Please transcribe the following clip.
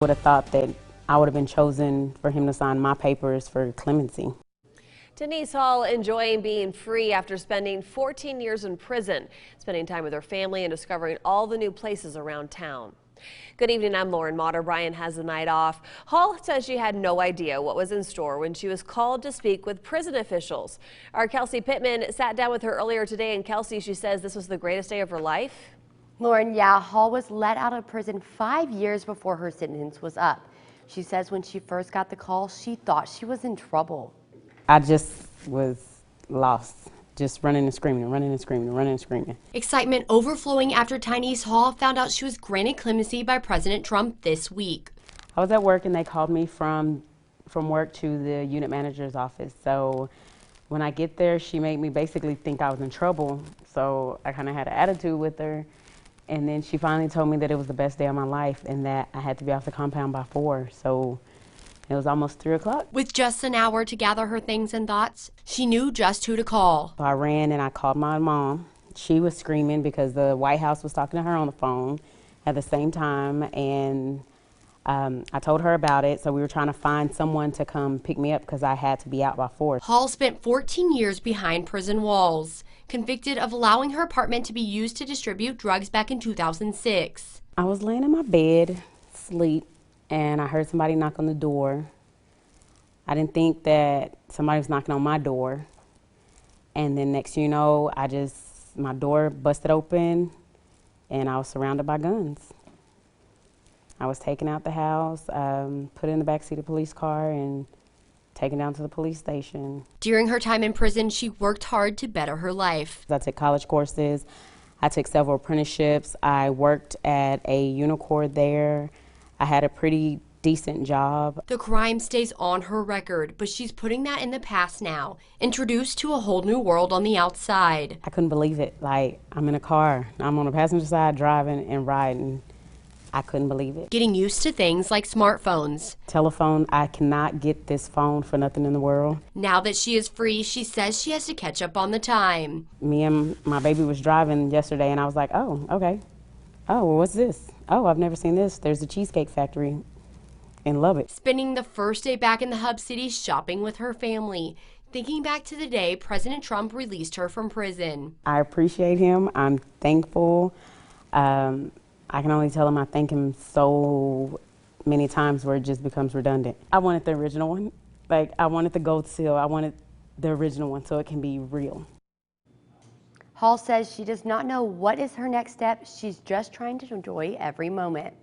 Would have thought that I would have been chosen for him to sign my papers for clemency. Denise Hall enjoying being free after spending 14 years in prison, spending time with her family and discovering all the new places around town. Good evening, I'm Lauren Motter. Brian has the night off. Hall says she had no idea what was in store when she was called to speak with prison officials. Our Kelsey Pittman sat down with her earlier today, and Kelsey, she says this was the greatest day of her life. Lauren, yeah, Hall was let out of prison 5 years before her sentence was up. She says when she first got the call, she thought she was in trouble. I just was lost, just running and screaming and running and screaming and running and screaming. Excitement overflowing after Tyneese Hall found out she was granted clemency by President Trump this week. I was at work and they called me from work to the unit manager's office. So when I get there, she made me basically think I was in trouble. So I kind of had an attitude with her. And then she finally told me that it was the best day of my life and that I had to be off the compound by 4. So it was almost 3 o'clock. With just an hour to gather her things and thoughts, she knew just who to call. So I ran and I called my mom. She was screaming because the White House was talking to her on the phone at the same time. And I told her about it. So we were trying to find someone to come pick me up because I had to be out by 4. Hall spent 14 years behind prison walls, convicted of allowing her apartment to be used to distribute drugs back in 2006. I was laying in my bed, asleep, and I heard somebody knock on the door. I didn't think that somebody was knocking on my door. And then next thing you know, my door busted open and I was surrounded by guns. I was taken out the house, put in the backseat of the police car and taken down to the police station. During her time in prison, she worked hard to better her life. I took college courses. I took several apprenticeships. I worked at a Unicorn there. I had a pretty decent job. The crime stays on her record, but she's putting that in the past now, introduced to a whole new world on the outside. I couldn't believe it. Like, I'm in a car. I'm on the passenger side driving and riding. I couldn't believe it. Getting used to things like smartphones. Telephone, I cannot get this phone for nothing in the world. Now that she is free, she says she has to catch up on the time. Me and my baby was driving yesterday and I was like, oh, okay. Oh, well, what's this? Oh, I've never seen this. There's a Cheesecake Factory in Lubbock. Spending the first day back in the Hub City shopping with her family, thinking back to the day President Trump released her from prison. I appreciate him. I'm thankful. I can only tell him I thank him so many times where it just becomes redundant. I wanted the original one. Like, I wanted the gold seal. I wanted the original one so it can be real. Hall says she does not know what is her next step. She's just trying to enjoy every moment.